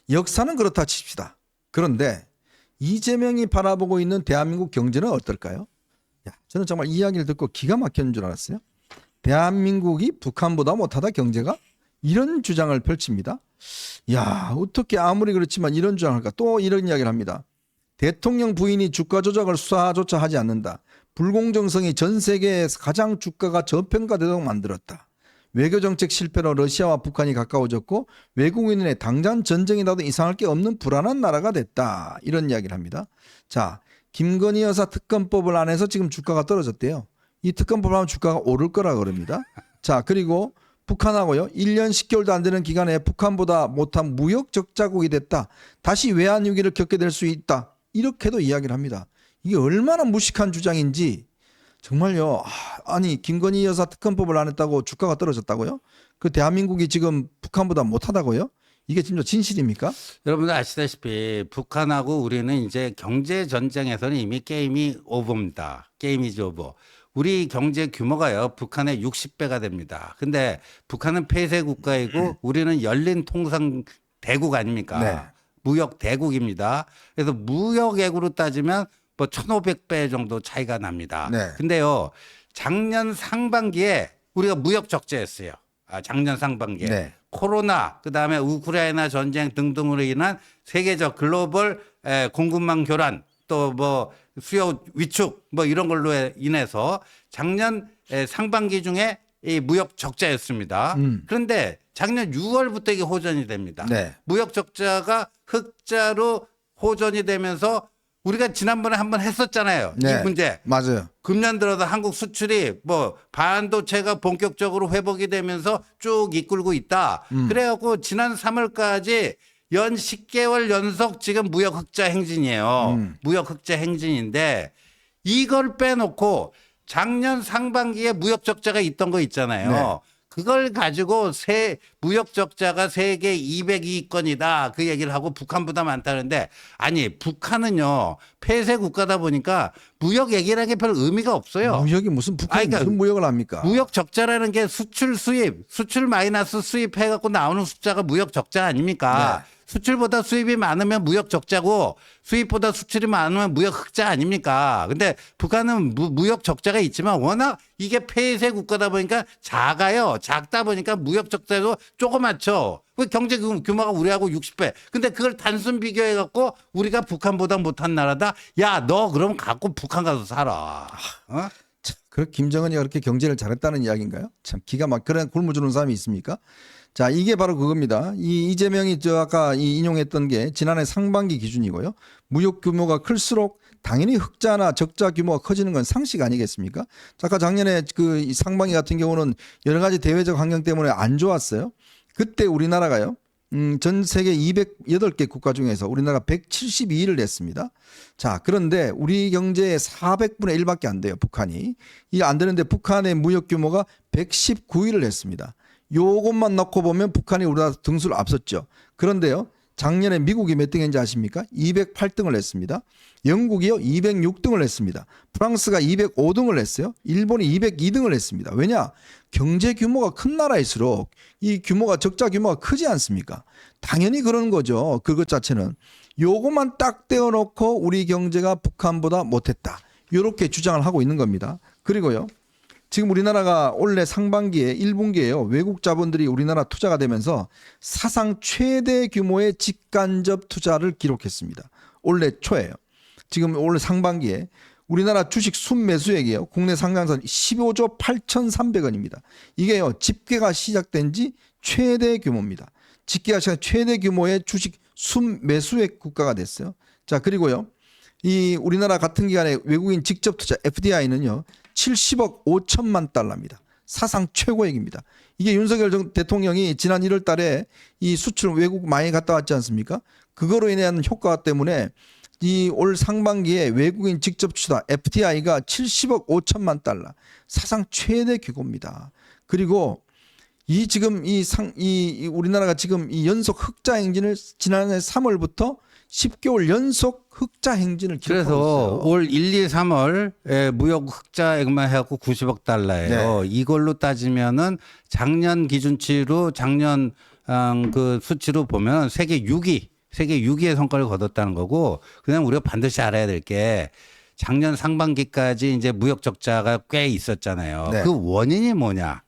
역사는 그렇다 칩시다. 그런데 이재명이 바라보고 있는 대한민국 경제는 어떨까요? 야, 저는 정말 이 이야기를 듣고 기가 막히는 줄 알았어요. 대한민국이 북한보다 못하다 경제가? 이런 주장을 펼칩니다. 야, 어떻게 아무리 그렇지만 이런 주장을 할까? 또 이런 이야기를 합니다. 대통령 부인이 주가 조작을 수사조차 하지 않는다. 불공정성이 전 세계에서 가장 주가가 저평가되도록 만들었다. 외교정책 실패로 러시아와 북한이 가까워졌고 외국인의 당장 전쟁이 나도 이상할 게 없는 불안한 나라가 됐다. 이런 이야기를 합니다. 자, 김건희 여사 특검법을 안 해서 지금 주가가 떨어졌대요. 이 특검법을 하면 주가가 오를 거라 그럽니다. 자, 그리고 북한하고요. 1년 10개월도 안 되는 기간에 북한보다 못한 무역 적자국이 됐다. 다시 외환 위기를 겪게 될 수 있다. 이렇게도 이야기를 합니다. 이게 얼마나 무식한 주장인지 정말요. 아니 김건희 여사 특검법을 안 했다고 주가가 떨어졌다고요? 그 대한민국이 지금 북한보다 못하다고요? 이게 진짜 진실입니까? 여러분들 아시다시피 북한하고 우리는 이제 경제 전쟁에서는 이미 게임이 오버입니다. 게임이즈 오버. 우리 경제 규모가요. 북한의 60배가 됩니다. 근데 북한은 폐쇄 국가이고 우리는 열린 통상 대국 아닙니까? 네. 무역 대국입니다. 그래서 무역액으로 따지면 뭐 1,500배 정도 차이가 납니다. 네. 근데요. 작년 상반기에 우리가 무역 적자였어요. 작년 상반기에. 네. 코로나, 그다음에 우크라이나 전쟁 등등으로 인한 세계적 글로벌 공급망 교란, 또 뭐 수요 위축 뭐 이런 걸로 인해서 작년 상반기 중에 이 무역 적자였습니다. 그런데 작년 6월부터 이게 호전이 됩니다. 네. 무역 적자가 흑자로 호전이 되면서 우리가 지난번에 한번 했었잖아요. 네. 이 문제. 맞아요. 금년 들어서 한국 수출이 뭐 반도체가 본격적으로 회복이 되면서 쭉 이끌고 있다. 그래갖고 지난 3월까지 연 10개월 연속 지금 무역 흑자 행진이에요. 무역 흑자 행진인데 이걸 빼놓고 작년 상반기에 무역 적자가 있던 거 있잖아요. 네. 그걸 가지고 무역 적자가 세계 202건이다. 그 얘기를 하고 북한보다 많다는데 아니 북한은요 폐쇄 국가다 보니까 무역 얘기라는 게 별 의미가 없어요. 무역이 무슨 북한이 그러니까 무슨 무역을 합니까? 무역 적자라는 게 수출 수입, 수출 마이너스 수입 해갖고 나오는 숫자가 무역 적자 아닙니까? 네. 수출보다 수입이 많으면 무역 적자고 수입보다 수출이 많으면 무역 흑자 아닙니까? 근데 북한은 무역 적자가 있지만 워낙 이게 폐쇄 국가다 보니까 작아요. 작다 보니까 무역 적자도 조그맣죠. 그 경제 규모가 우리하고 60배. 근데 그걸 단순 비교해갖고 우리가 북한보다 못한 나라다. 야, 너 그럼 갖고 북한 가서 살아. 어? 그 김정은이 그렇게 경제를 잘했다는 이야기인가요? 참 기가 막 그런 굶어 주는 사람이 있습니까? 자, 이게 바로 그겁니다. 이 이재명이 아까 인용했던 게 지난해 상반기 기준이고요. 무역 규모가 클수록 당연히 흑자나 적자 규모가 커지는 건 상식 아니겠습니까? 자, 아까 작년에 그 상반기 같은 경우는 여러 가지 대외적 환경 때문에 안 좋았어요. 그때 우리나라가요. 전 세계 208개 국가 중에서 우리나라 172위를 냈습니다. 자, 그런데 우리 경제의 400분의 1밖에 안 돼요, 북한이. 이게 안 되는데 북한의 무역 규모가 119위를 했습니다. 요것만 넣고 보면 북한이 우리나라 등수를 앞섰죠. 그런데요, 작년에 미국이 몇 등인지 아십니까? 208등을 했습니다. 영국이요, 206등을 했습니다. 프랑스가 205등을 했어요. 일본이 202등을 했습니다. 왜냐? 경제 규모가 큰 나라일수록 이 규모가 적자 규모가 크지 않습니까? 당연히 그런 거죠. 그것 자체는. 요것만 딱 떼어놓고 우리 경제가 북한보다 못했다. 이렇게 주장을 하고 있는 겁니다. 그리고요. 지금 우리나라가 올해 상반기에 1분기에요. 외국 자본들이 우리나라 투자가 되면서 사상 최대 규모의 직간접 투자를 기록했습니다. 올해 초에요. 지금 올해 상반기에 우리나라 주식 순매수액이에요. 국내 상장선 15조 8,300원입니다. 이게요. 집계가 시작된 지 최대 규모입니다. 집계가 시작된 최대 규모의 주식 순매수액 국가가 됐어요. 자, 그리고요. 이 우리나라 같은 기간에 외국인 직접 투자 FDI는요. 70억 5천만 달러입니다. 사상 최고액입니다. 이게 윤석열 대통령이 지난 1월 달에 이 수출 외국 많이 갔다 왔지 않습니까? 그거로 인한 효과 때문에 이 올 상반기에 외국인 직접 투자 FDI가 70억 5천만 달러. 사상 최대 규모입니다. 그리고 이 지금 이 우리나라가 지금 이 연속 흑자 행진을 지난해 3월부터 10개월 연속 흑자 행진을 기록하고 그래서 있어요. 올 1, 2, 3월 무역 흑자액만 해갖고 90억 달러예요. 네. 이걸로 따지면은 작년 기준치로 작년 그 수치로 보면 세계 6위의 성과를 거뒀다는 거고, 그냥 우리가 반드시 알아야 될 게 작년 상반기까지 이제 무역 적자가 꽤 있었잖아요. 네. 그 원인이 뭐냐?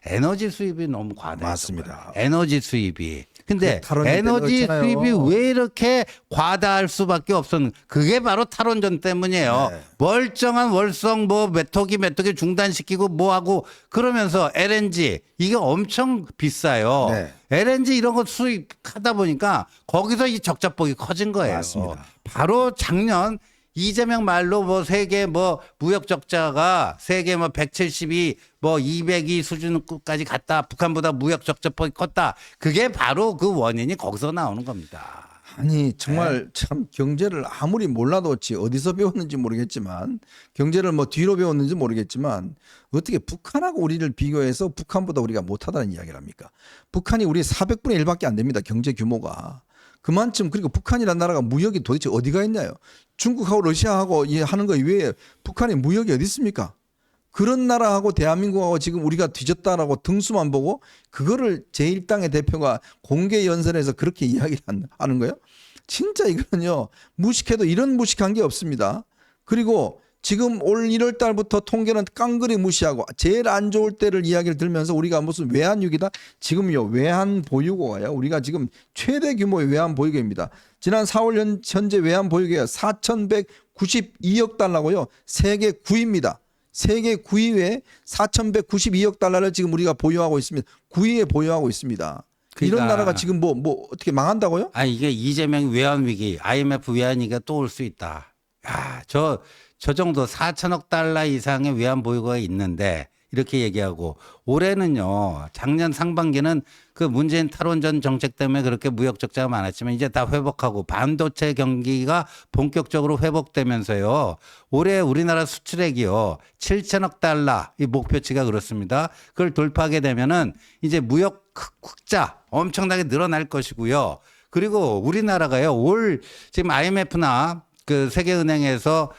에너지 수입이 너무 과다했던 맞습니다. 거예요. 에너지 수입이. 근데 그 탈원전 에너지 때문에 수입이 그렇잖아요. 왜 이렇게 과다할 수밖에 없었는? 그게 바로 탈원전 때문이에요. 네. 멀쩡한 월성 뭐 메토기 중단시키고 뭐 하고 그러면서 LNG 이게 엄청 비싸요. 네. LNG 이런 거 수입하다 보니까 거기서 이 적자폭이 커진 거예요. 맞습니다. 바로 작년 이재명 말로 뭐 세계 뭐 무역 적자가 세계 뭐 172, 뭐 202 수준까지 갔다. 북한보다 무역 적자폭이 컸다. 그게 바로 그 원인이 거기서 나오는 겁니다. 아니 정말 참 경제를 아무리 몰라도 어디서 배웠는지 모르겠지만 경제를 뭐 뒤로 배웠는지 모르겠지만 어떻게 북한하고 우리를 비교해서 북한보다 우리가 못하다는 이야기를 합니까? 북한이 우리 400분의 1밖에 안 됩니다. 경제 규모가. 그만큼 그리고 북한이라는 나라가 무역이 도대체 어디가 있나요? 중국하고 러시아하고 하는 거 이외에 북한에 무역이 어디 있습니까? 그런 나라하고 대한민국하고 지금 우리가 뒤졌다라고 등수만 보고 그거를 제1당의 대표가 공개 연설에서 그렇게 이야기를 하는 거예요? 진짜 이거는요. 무식해도 이런 무식한 게 없습니다. 그리고 지금 올 1월 달부터 통계는 깡그리 무시하고 제일 안 좋을 때를 이야기를 들면서 우리가 무슨 외환위기다. 지금요. 외환 보유고가요. 우리가 지금 최대 규모의 외환 보유고입니다. 지난 4월 현재 외환 보유고가 4,192억 달러고요. 세계 9위입니다. 세계 9위에 4,192억 달러를 지금 우리가 보유하고 있습니다. 9위에 보유하고 있습니다. 이런 그러니까 나라가 지금 뭐 어떻게 망한다고요? 아 이게 이재명 외환 위기, IMF 외환 위기가 또 올 수 있다. 야, 저 정도 4천억 달러 이상의 외환 보유고가 있는데 이렇게 얘기하고 올해는요. 작년 상반기는 그 문재인 탈원전 정책 때문에 그렇게 무역 적자가 많았지만 이제 다 회복하고 반도체 경기가 본격적으로 회복되면서요. 올해 우리나라 수출액이요. 7천억 달러 이 목표치가 그렇습니다. 그걸 돌파하게 되면은 이제 무역 흑자 엄청나게 늘어날 것이고요. 그리고 우리나라가요. 올 지금 IMF나 그 세계은행에서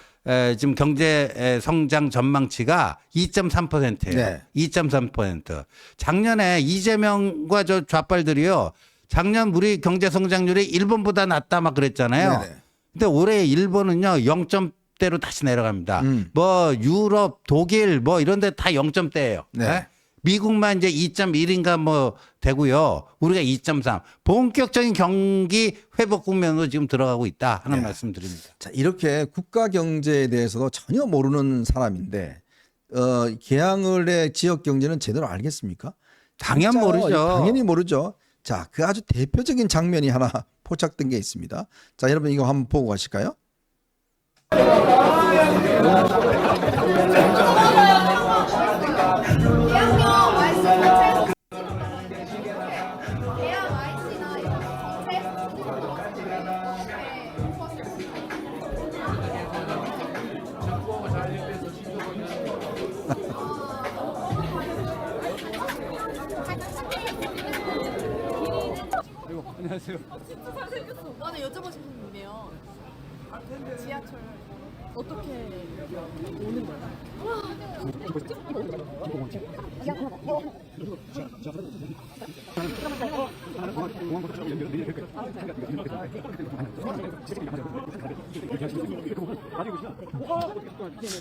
지금 경제 성장 전망치가 2.3%예요. 네. 2.3%. 작년에 이재명과 저 좌빨들이요. 작년 우리 경제 성장률이 일본보다 낮다 막 그랬잖아요. 네네. 근데 올해 일본은요. 0점대로 다시 내려갑니다. 뭐 유럽, 독일 뭐 이런 데 다 0점대예요. 네. 미국만 이제 2.1인가 뭐 되고요. 우리가 2.3. 본격적인 경기 회복 국면으로 지금 들어가고 있다 하는 말씀드립니다. 자, 이렇게 국가 경제에 대해서도 전혀 모르는 사람인데 개항을의 지역 경제는 제대로 알겠습니까? 당연 진짜요? 모르죠. 당연히 모르죠. 자, 그 아주 대표적인 장면이 하나 포착된 게 있습니다. 자, 여러분 이거 한번 보고 가실까요? 안녕하세요. 나는 여쭤보고 싶은 게 있네요. 지하철 어떻게 오는 거야?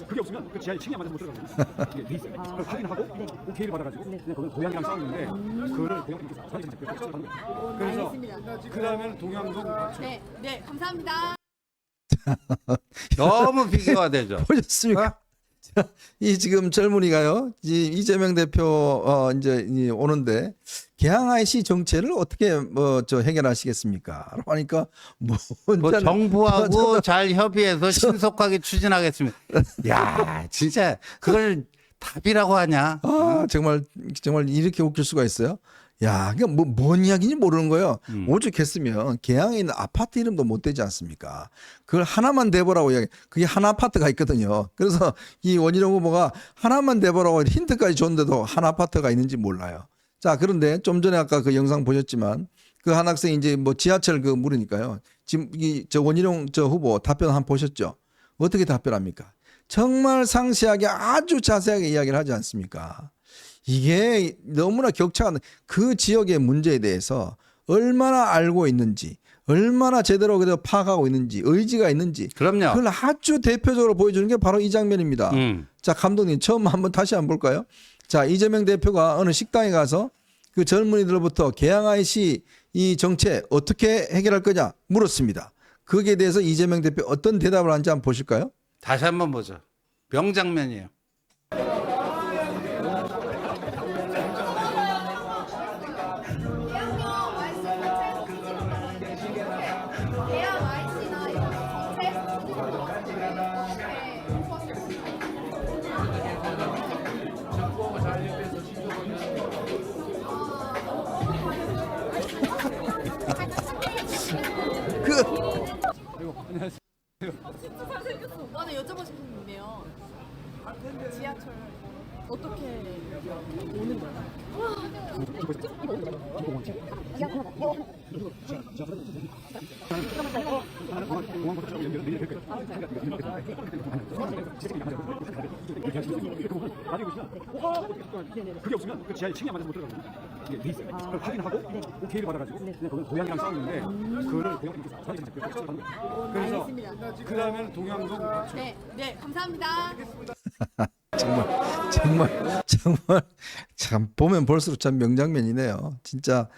그게 없으면 그 지하에 층이 맞아서 못 들어가거든요. 이게 돼 있어요. 그걸 확인하고 오케이를 받아가지고 그냥 거기 고양이랑 싸우는데 그거를 고양이께서 사진 찍고 하는 거예요. 그래서 알겠습니다. 그 다음에는 동양동 맞춤. 네, 네, 감사합니다. 너무 비교가 되죠. 보셨습니까? 자, 이 지금 젊은이가요. 이재명 대표 이제 오는데 개항 IC 정체를 어떻게 해결하시겠습니까? 하니까 뭐 정부하고 잘 협의해서 신속하게 추진하겠습니다. 야, 진짜 그걸 답이라고 하냐? 아, 정말 이렇게 웃길 수가 있어요. 야, 그러니까 뭔 이야기인지 모르는 거예요. 오죽했으면 개항에 있는 아파트 이름도 못 되지 않습니까? 그걸 하나만 대보라고 이야기. 그게 한 아파트가 있거든요. 그래서 이 원희룡 후보가 하나만 대보라고 힌트까지 줬는데도 한 아파트가 있는지 몰라요. 자, 그런데 좀 전에 아까 그 영상 보셨지만 그 한 학생이 이제 뭐 지하철 그 물으니까요. 지금 저 원희룡 후보 답변 한번 보셨죠? 어떻게 답변합니까? 정말 상세하게 아주 자세하게 이야기를 하지 않습니까? 이게 너무나 격차가 그 지역의 문제에 대해서 얼마나 알고 있는지, 얼마나 제대로 그대로 파악하고 있는지, 의지가 있는지 그럼요. 그걸 아주 대표적으로 보여주는 게 바로 이 장면입니다. 음. 자, 감독님 처음 한번 다시 한번 볼까요? 자, 이재명 대표가 어느 식당에 가서 그 젊은이들로부터 개항 IC 이 정책 어떻게 해결할 거냐 물었습니다. 거기에 대해서 이재명 대표 어떤 대답을 하는지 한번 보실까요? 다시 한번 보죠. 명장면이에요. 그 진짜 잘생겼어. 나는 여쭤보고 싶은 게 있네요. 지하철 어떻게 오는 거야? 그게 없으면 그 지하에 층이 안 맞아서 못 들어가거든요. 이게 돼 있어요. 그걸 확인하고 오케이를 받아가지고 그냥 거기 고양이랑 싸우는데 그거를 고양이 이렇게 자리에 잡고 하는 거예요. 그래서 알겠습니다. 그 다음에는 동양동 네, 네, 감사합니다. 정말 참 보면 볼수록 참 명장면이네요. 진짜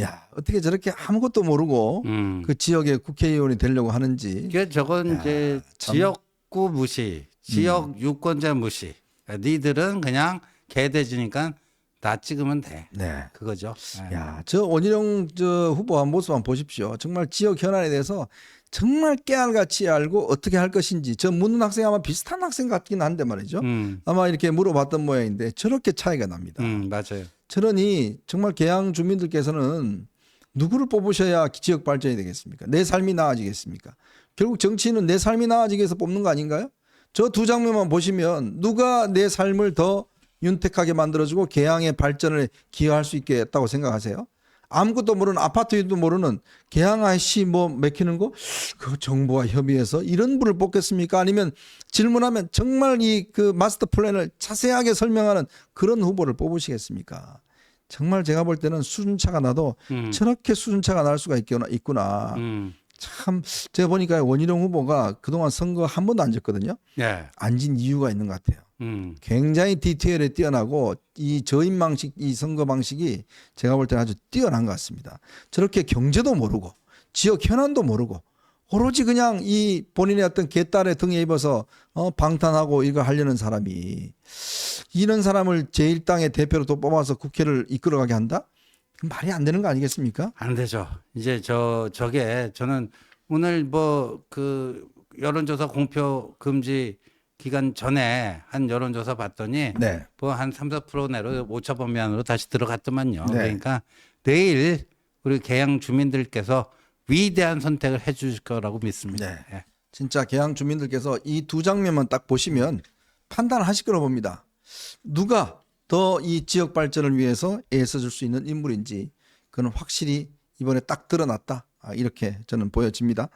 야 어떻게 저렇게 아무것도 모르고 그 지역의 국회의원이 되려고 하는지. 이게 저건 이제 참. 지역구 무시, 지역 유권자 무시. 니들은 그냥 개돼지니까 나 찍으면 돼. 네. 그거죠. 예. 야, 저 원희룡 저 후보 한 모습 한번 보십시오. 정말 지역 현안에 대해서 정말 깨알같이 알고 어떻게 할 것인지 저 묻는 학생 아마 비슷한 학생 같긴 한데 말이죠. 아마 이렇게 물어봤던 모양인데 저렇게 차이가 납니다. 맞아요. 저러니 정말 개항 주민들께서는 누구를 뽑으셔야 지역 발전이 되겠습니까? 내 삶이 나아지겠습니까? 결국 정치인은 내 삶이 나아지기 위해서 뽑는 거 아닌가요? 저 두 장면만 보시면 누가 내 삶을 더 윤택하게 만들어주고 개항의 발전을 기여할 수 있겠다고 생각하세요? 아무것도 모르는 아파트도 모르는 개항 IC 뭐 맥히는 거 그 정부와 협의해서 이런 분을 뽑겠습니까? 아니면 질문하면 정말 이 그 마스터 플랜을 자세하게 설명하는 그런 후보를 뽑으시겠습니까? 정말 제가 볼 때는 수준차가 나도 저렇게 수준차가 날 수가 있구나. 참 제가 보니까 원희룡 후보가 그동안 선거 한 번도 안 졌거든요. 예. 앉은 이유가 있는 것 같아요. 굉장히 디테일에 뛰어나고 이 저임 방식, 이 선거 방식이 제가 볼 때는 아주 뛰어난 것 같습니다. 저렇게 경제도 모르고 지역 현안도 모르고 오로지 그냥 이 본인의 어떤 개딸의 등에 입어서 방탄하고 이거 하려는 사람이 이런 사람을 제1당의 대표로 또 뽑아서 국회를 이끌어가게 한다? 말이 안 되는 거 아니겠습니까? 안 되죠. 이제 저게 저는 오늘 뭐 그 여론조사 공표 금지 기간 전에 한 여론조사 봤더니 네. 뭐 한 3, 4% 내로 오차 범위 안으로 다시 들어갔더만요. 네. 그러니까 내일 우리 개항 주민들께서 위대한 선택을 해 주실 거라고 믿습니다. 네. 예. 진짜 개항 주민들께서 이 두 장면만 딱 보시면 판단하실 거라고 봅니다. 누가 더 이 지역 발전을 위해서 애써줄 수 있는 인물인지 그건 확실히 이번에 딱 드러났다. 이렇게 저는 보여집니다.